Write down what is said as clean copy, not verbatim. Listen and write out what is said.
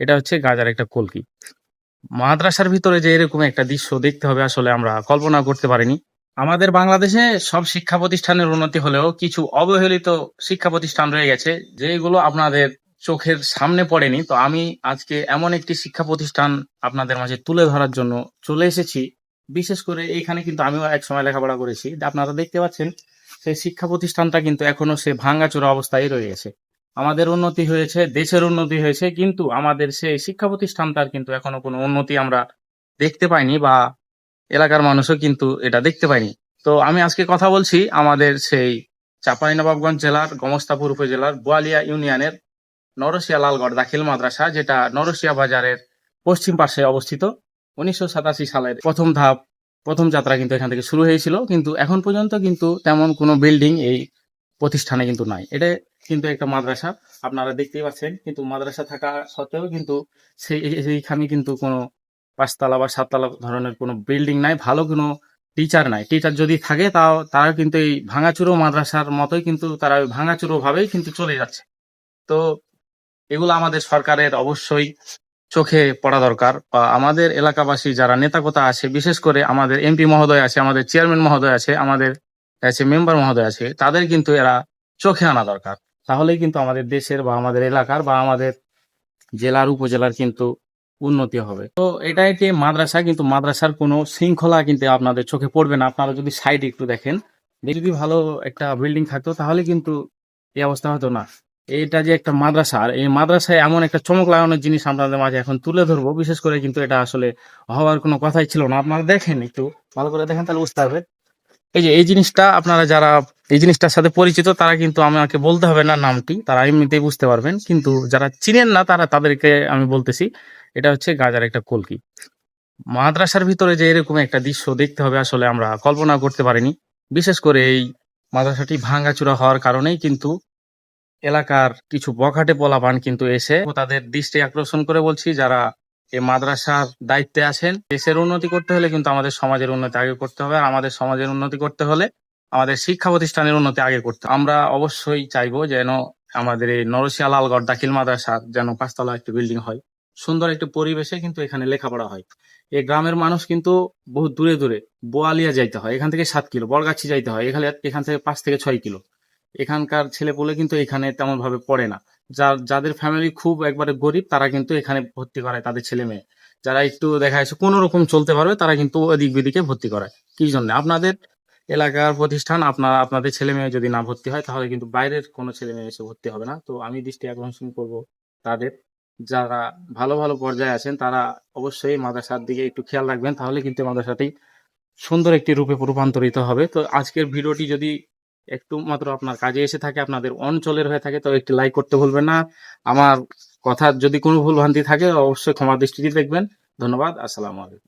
এটা হচ্ছে গাজার একটা কলকি। মাদ্রাসার ভিতরে যে এরকম একটা দৃশ্য দেখতে হবে আসলে আমরা কল্পনা করতে পারিনি। আমাদের বাংলাদেশে সব শিক্ষা প্রতিষ্ঠানের উন্নতি হলেও কিছু অবহেলিত শিক্ষা প্রতিষ্ঠান রয়ে গেছে, যেগুলো আপনাদের চোখের সামনে পড়েনি। তো আমি আজকে এমন একটি শিক্ষা প্রতিষ্ঠান আপনাদের মাঝে তুলে ধরার জন্য চলে এসেছি। বিশেষ করে এইখানে কিন্তু আমিও এক সময় লেখাপড়া করেছি। আপনারা দেখতে পাচ্ছেন সেই শিক্ষা প্রতিষ্ঠানটা কিন্তু এখনো সে ভাঙাচোরা অবস্থায় রয়ে গেছে। আমাদের উন্নতি হয়েছে, দেশের উন্নতি হয়েছে, কিন্তু আমাদের সেই শিক্ষা প্রতিষ্ঠানটার কিন্তু এখনো কোনো উন্নতি আমরা দেখতে পাইনি, বা এলাকার মানুষও কিন্তু এটা দেখতে পায়নি। তো আমি আজকে কথা বলছি আমাদের সেই চাঁপাইনবাবগঞ্জ জেলার গোমস্তাপুর উপজেলার বোয়ালিয়া ইউনিয়নের নরসিয়া লালগড় দাখিল মাদ্রাসা, যেটা নরসিয়া বাজারের পশ্চিম পাশে অবস্থিত। 1987 সালের প্রথম যাত্রা কিন্তু এখান থেকে শুরু হয়েছিল, কিন্তু এখন পর্যন্ত কিন্তু তেমন কোনো বিল্ডিং এই প্রতিষ্ঠানে কিন্তু নাই। এটা কিন্তু একটা মাদ্রাসা, আপনারা দেখতেই পাচ্ছেন। কিন্তু মাদ্রাসা থাকা সত্ত্বেও কিন্তু সেইখানে কিন্তু কোনো পাঁচতলা বা সাততলা ধরনের কোনো বিল্ডিং নাই, ভালো কোনো টিচার নাই। টিচার যদি থাকে তারা কিন্তু এই ভাঙাচুরো মাদ্রাসার মতোই কিন্তু তারা ওই ভাঙাচুরো ভাবেই কিন্তু চলে যাচ্ছে। তো এগুলো আমাদের সরকারের অবশ্যই চোখে পড়া দরকার, বা আমাদের এলাকাবাসী যারা নেতাকতা আছে, বিশেষ করে আমাদের এমপি মহোদয় আছে, আমাদের চেয়ারম্যান মহোদয় আছে, আমাদের আছে মেম্বার মহোদয় আছে, তাদের কিন্তু এরা চোখে আনা দরকার। তাহলেই কিন্তু আমাদের দেশের বা আমাদের এলাকার বা আমাদের জেলার উপজেলার কিন্তু উন্নতি হবে। তো এটা একটি মাদ্রাসা, কিন্তু মাদ্রাসার কোনো শৃঙ্খলা কিন্তু আপনাদের চোখে পড়বে না। আপনারা যদি সাইড একটু দেখেন, যদি ভালো একটা বিল্ডিং থাকতো তাহলে কিন্তু এই অবস্থা হতো না। এটা যে একটা মাদ্রাসা, আর এই মাদ্রাসায় এমন একটা চমক লাগানোর জিনিস আপনাদের মাঝে এখন তুলে ধরবো। বিশেষ করে কিন্তু এটা আসলে হওয়ার কোনো কথাই ছিল না। আপনারা দেখেন, একটু ভালো করে দেখেন, তাহলে বুঝতে পারবেন। এই যে এই জিনিসটা, আপনারা যারা এই জিনিসটার সাথে পরিচিত তারা কিন্তু আমাকে বলতে হবে না নামটি, তারা এমনিতেই বুঝতে পারবেন। কিন্তু যারা চিনেন না তাদেরকে আমি বলতেছি, এটা হচ্ছে গাজার একটা কলকি। মাদ্রাসার ভিতরে যে এরকম একটা দৃশ্য দেখতে হবে আসলে আমরা কল্পনা করতে পারিনি। বিশেষ করে এই মাদ্রাসাটি ভাঙাচুরা হওয়ার কারণেই কিন্তু এলাকার কিছু বখাটে পোলাপান কিন্তু এসে তাদের দৃষ্টি আকর্ষণ করে বলছি, যারা এই মাদ্রাসার দায়িত্বে আছেন। দেশের উন্নতি করতে হলে কিন্তু আমাদের সমাজের উন্নতি আগে করতে হবে, আর আমাদের সমাজের উন্নতি করতে হলে আমাদের শিক্ষা প্রতিষ্ঠানের উন্নতি আগে করতে হবে। আমরা অবশ্যই চাইবো যেন আমাদের এই নরসিয়া লালগড় দাখিল মাদ্রাসার যেন পাঁচতলা একটি বিল্ডিং হয়, সুন্দর একটি পরিবেশে কিন্তু এখানে লেখাপড়া হয়। এই গ্রামের মানুষ কিন্তু বহু দূরে দূরে বোয়ালিয়া যাইতে হয়, এখান থেকে 7 কিলো, বরগাছি যাইতে হয়, এখান থেকে 5 থেকে 6 কিলো। এখানকার ছেলেপুলে কিন্তু এখানে তেমন ভাবে পড়ে না। যাদের ফ্যামিলি খুব একবারে গরিব তারা কিন্তু এখানে ভর্তি করায় তাদের ছেলে মেয়ে। যারা একটু দেখা যাচ্ছে কোনো রকম চলতে পারবে তারা কিন্তু ওদিক বিদিকে ভর্তি করায়। কি জন্য? আপনাদের এলাকার প্রতিষ্ঠান, আপনাদের ছেলে মেয়ে যদি না ভর্তি হয় তাহলে কিন্তু বাইরের কোনো ছেলে মেয়ে এসে ভর্তি হবে না। তো আমি দৃষ্টি আকর্ষণ করব তাদের, যারা ভালো ভালো পর্যায়ে আছেন তারা অবশ্যই মাদ্রাসার দিকে একটু খেয়াল রাখবেন, তাহলে কিন্তু মাদ্রাসাটি সুন্দর একটি রূপে রূপান্তরিত হবে। তো আজকের ভিডিওটি যদি একটু মাত্র আপনার কাজে এসে থাকে, আপনাদের অঞ্চলের হয়ে থাকে, তো একটি লাইক করতে ভুলবেন না। আমার কথা যদি কোনো ভুল ভ্রান্তি থাকে অবশ্যই ক্ষমা দৃষ্টিতে দেখবেন। ধন্যবাদ। আসসালামু আলাইকুম।